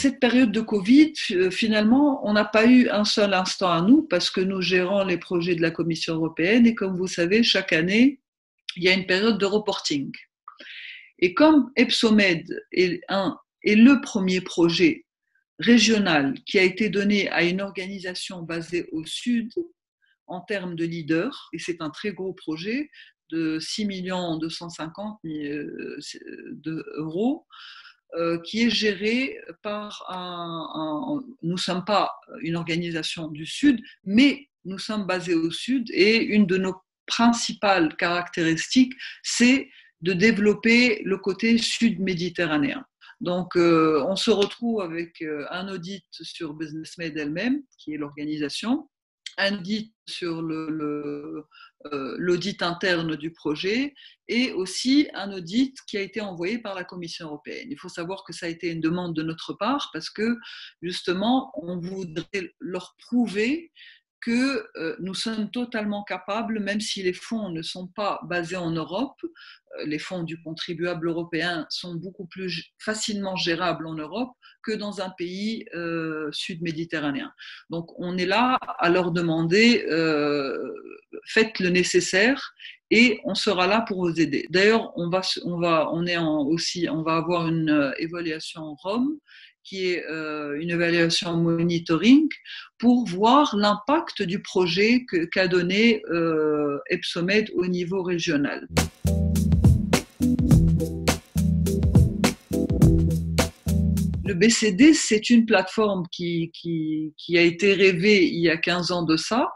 cette période de Covid, finalement, on n'a pas eu un seul instant à nous parce que nous gérons les projets de la Commission européenne et comme vous savez, chaque année, il y a une période de reporting. Et comme EPSOMED est le premier projet régional qui a été donné à une organisation basée au Sud en termes de leader, et c'est un très gros projet de 6 250 000 euros, qui est géré par nous ne sommes pas une organisation du Sud, mais nous sommes basés au Sud et une de nos principales caractéristiques, c'est de développer le côté sud-méditerranéen. Donc, on se retrouve avec un audit sur BusinessMed elle-même, qui est l'organisation, un audit sur l'audit interne du projet et aussi un audit qui a été envoyé par la Commission européenne. Il faut savoir que ça a été une demande de notre part parce que justement, on voudrait leur prouver que nous sommes totalement capables, même si les fonds ne sont pas basés en Europe, les fonds du contribuable européen sont beaucoup plus facilement gérables en Europe que dans un pays sud-méditerranéen. Donc on est là à leur demander faites le nécessaire et on sera là pour vous aider. D'ailleurs, on va avoir une évaluation Rome qui est une évaluation monitoring pour voir l'impact du projet qu'a donné EPSOMED au niveau régional. Le BCD, c'est une plateforme qui a été rêvée il y a 15 ans de ça,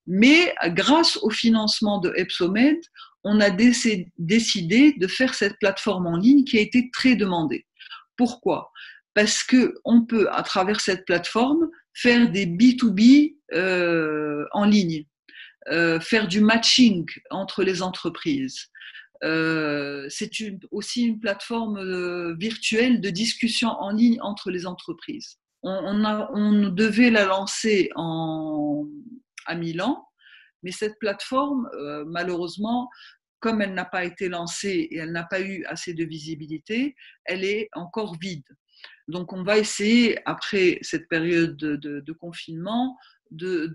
mais grâce au financement de EPSOMED, on a décidé de faire cette plateforme en ligne qui a été très demandée. Pourquoi ? Parce qu'on peut, à travers cette plateforme, faire des B2B en ligne, faire du matching entre les entreprises. C'est aussi une plateforme virtuelle de discussion en ligne entre les entreprises. On devait la lancer à Milan, mais cette plateforme, malheureusement, comme elle n'a pas été lancée et elle n'a pas eu assez de visibilité, elle est encore vide. Donc, on va essayer, après cette période de confinement, de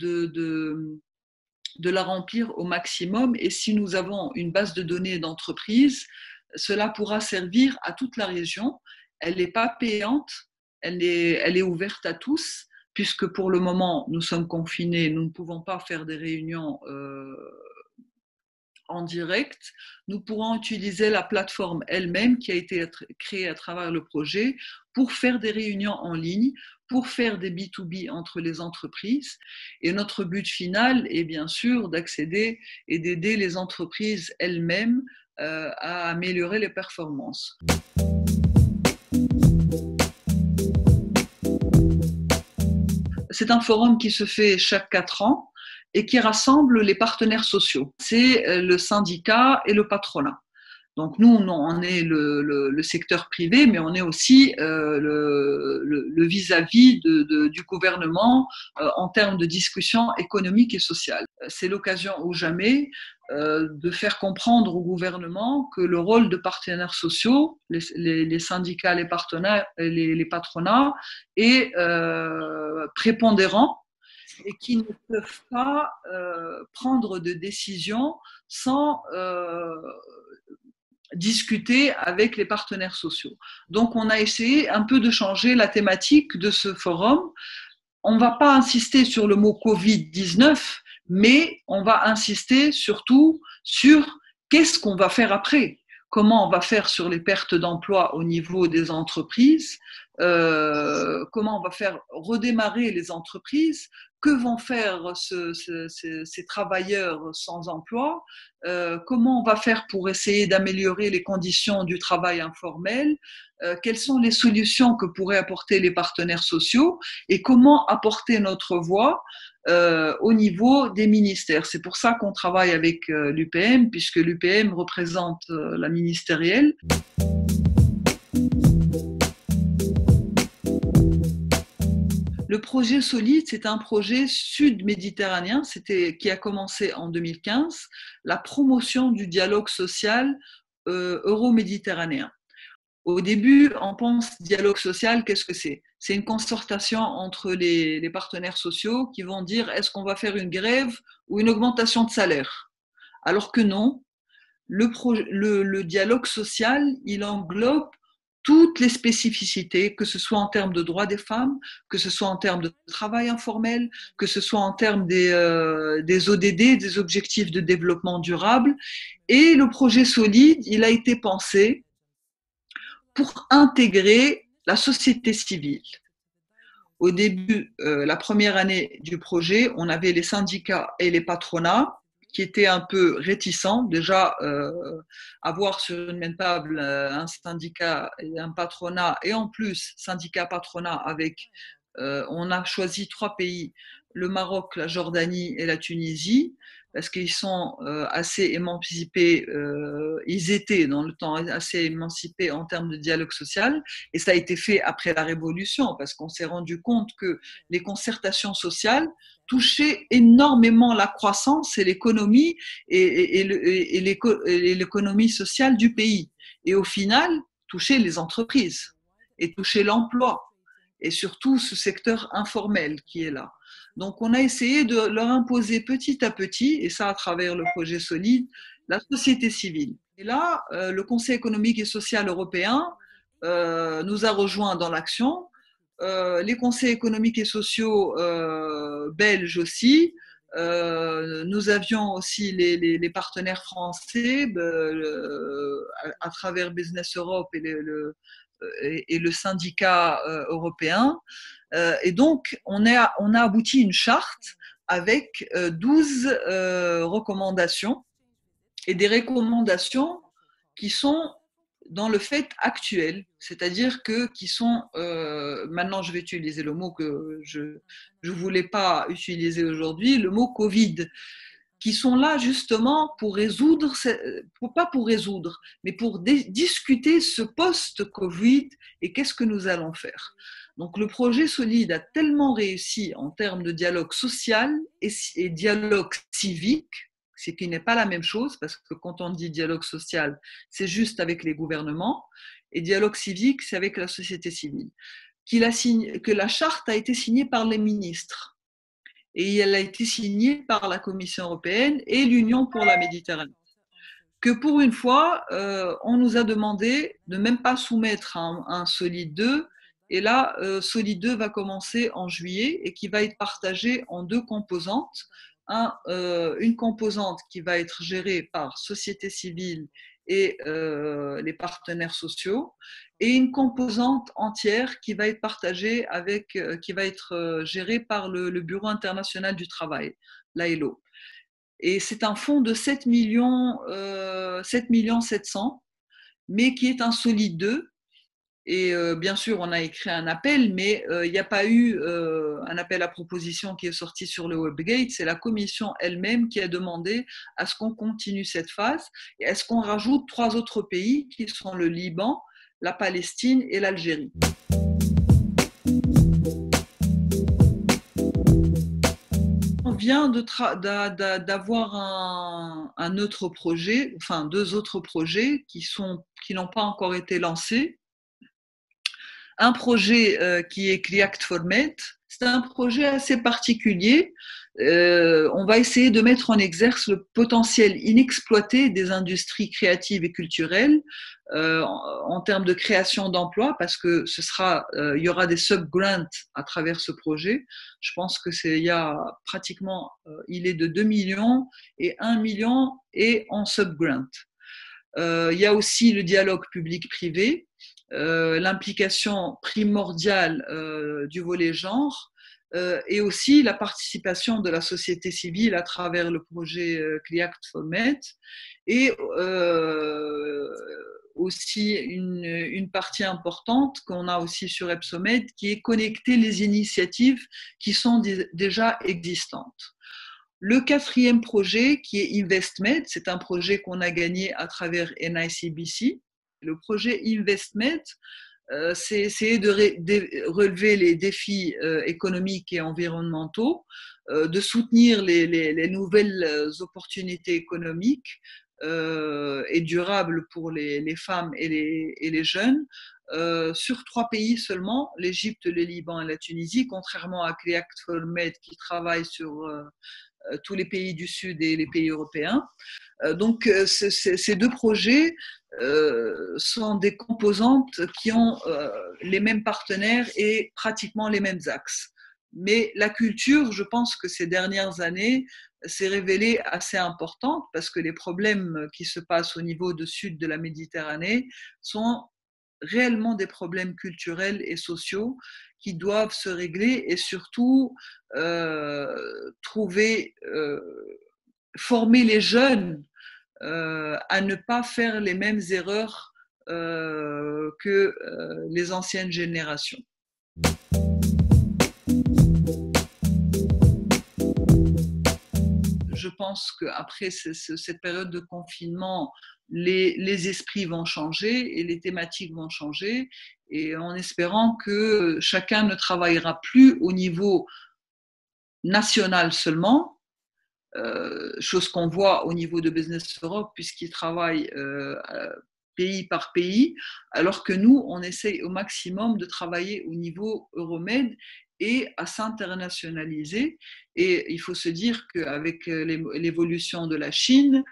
la remplir au maximum. Et si nous avons une base de données d'entreprise, cela pourra servir à toute la région. Elle n'est pas payante, elle est ouverte à tous, puisque pour le moment, nous sommes confinés, nous ne pouvons pas faire des réunions en direct. Nous pourrons utiliser la plateforme elle-même qui a été créée à travers le projet pour faire des réunions en ligne, pour faire des B2B entre les entreprises. Et notre but final est bien sûr d'accéder et d'aider les entreprises elles-mêmes à améliorer les performances. C'est un forum qui se fait chaque 4 ans et qui rassemble les partenaires sociaux. C'est le syndicat et le patronat. Donc nous, on est le secteur privé, mais on est aussi le vis-à-vis du gouvernement en termes de discussion économique et sociale. C'est l'occasion ou jamais de faire comprendre au gouvernement que le rôle de partenaires sociaux, les syndicats, les patronats, est prépondérant et qui ne peuvent pas prendre de décisions sans discuter avec les partenaires sociaux. Donc, on a essayé un peu de changer la thématique de ce forum. On ne va pas insister sur le mot Covid-19, mais on va insister surtout sur qu'est-ce qu'on va faire après. Comment on va faire sur les pertes d'emploi au niveau des entreprises, comment on va faire redémarrer les entreprises, que vont faire ces travailleurs sans emploi, comment on va faire pour essayer d'améliorer les conditions du travail informel, quelles sont les solutions que pourraient apporter les partenaires sociaux et comment apporter notre voix au niveau des ministères. C'est pour ça qu'on travaille avec l'UPM, puisque l'UPM représente la ministérielle. Le projet Solide, c'est un projet sud-méditerranéen qui a commencé en 2015, la promotion du dialogue social euro-méditerranéen. Au début, on pense dialogue social, qu'est-ce que c'est? C'est une concertation entre les partenaires sociaux qui vont dire est-ce qu'on va faire une grève ou une augmentation de salaire? Alors que non, le dialogue social, il englobe toutes les spécificités, que ce soit en termes de droits des femmes, que ce soit en termes de travail informel, que ce soit en termes des ODD, des objectifs de développement durable. Et le projet Solide, il a été pensé pour intégrer la société civile. Au début, la première année du projet, on avait les syndicats et les patronats qui étaient un peu réticents. Déjà, avoir sur une même table un syndicat et un patronat, et en plus, syndicat-patronat avec, on a choisi 3 pays, le Maroc, la Jordanie et la Tunisie, parce qu'ils sont assez émancipés, ils étaient dans le temps assez émancipés en termes de dialogue social, et ça a été fait après la Révolution, parce qu'on s'est rendu compte que les concertations sociales touchaient énormément la croissance et l'économie et l'économie sociale du pays, et au final, touchaient les entreprises et touchaient l'emploi, et surtout ce secteur informel qui est là. Donc, on a essayé de leur imposer petit à petit, et ça à travers le projet Solide, la société civile. Et là, le Conseil économique et social européen nous a rejoints dans l'action. Les conseils économiques et sociaux belges aussi. Nous avions aussi les partenaires français à travers Business Europe et le syndicat européen. Et donc, on a abouti à une charte avec 12 recommandations, et des recommandations qui sont dans le fait actuel, c'est-à-dire qui sont, maintenant je vais utiliser le mot que je ne voulais pas utiliser aujourd'hui, le mot Covid, qui sont là justement pour résoudre, pas pour résoudre, mais pour discuter ce post-Covid et qu'est-ce que nous allons faire. Donc le projet Solide a tellement réussi en termes de dialogue social et dialogue civique, ce qui n'est pas la même chose, parce que quand on dit dialogue social, c'est juste avec les gouvernements, et dialogue civique, c'est avec la société civile, que la charte a été signée par les ministres. Et elle a été signée par la Commission européenne et l'Union pour la Méditerranée. Que pour une fois, on nous a demandé de même pas soumettre un Solide 2. Et là, Solide 2 va commencer en juillet et qui va être partagé en 2 composantes. Une composante qui va être gérée par société civile et les partenaires sociaux, et une composante entière qui va être partagée qui va être gérée par le Bureau international du travail, l'ILO. Et c'est un fonds de 7 millions 700, mais qui est un Solide 2. Et bien sûr, on a écrit un appel, mais il n'y a pas eu un appel à proposition qui est sorti sur le Webgate. C'est la Commission elle-même qui a demandé à ce qu'on continue cette phase et à ce qu'on rajoute 3 autres pays qui sont le Liban, la Palestine et l'Algérie. On vient d'avoir un autre projet, enfin 2 autres projets qui n'ont pas encore été lancés. Un projet qui est React for Med. C'est un projet assez particulier. On va essayer de mettre en exergue le potentiel inexploité des industries créatives et culturelles en termes de création d'emplois, parce que il y aura des sub-grants à travers ce projet. Je pense que il est de 2 millions et 1 million est en sub-grant. Il y a aussi le dialogue public-privé, l'implication primordiale du volet genre, et aussi la participation de la société civile à travers le projet React for Med, et aussi une partie importante qu'on a aussi sur EPSOMED qui est connecter les initiatives qui sont déjà existantes. Le 4e projet qui est InvestMed, c'est un projet qu'on a gagné à travers NICBC. Le projet InvestMed, c'est essayer de relever les défis économiques et environnementaux, de soutenir les nouvelles opportunités économiques, et durable pour les femmes et les jeunes sur 3 pays seulement, l'Égypte, le Liban et la Tunisie, contrairement à Cleact for Med qui travaille sur tous les pays du Sud et les pays européens. Donc ces 2 projets sont des composantes qui ont les mêmes partenaires et pratiquement les mêmes axes. Mais la culture, je pense que ces dernières années s'est révélée assez importante parce que les problèmes qui se passent au niveau du sud de la Méditerranée sont réellement des problèmes culturels et sociaux qui doivent se régler et surtout former les jeunes à ne pas faire les mêmes erreurs que les anciennes générations. Je pense qu'après cette période de confinement, les esprits vont changer et les thématiques vont changer, et en espérant que chacun ne travaillera plus au niveau national seulement, chose qu'on voit au niveau de Business Europe puisqu'ils travaillent pays par pays, alors que nous, on essaye au maximum de travailler au niveau Euromed et à s'internationaliser. Et il faut se dire qu'avec l'évolution de la Chine,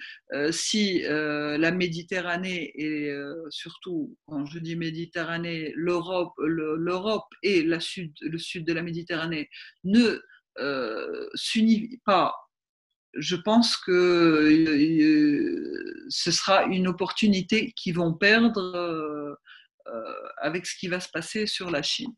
si la Méditerranée et surtout, quand je dis Méditerranée, l'Europe et le sud de la Méditerranée ne s'unifient pas, je pense que ce sera une opportunité qu'ils vont perdre avec ce qui va se passer sur la Chine.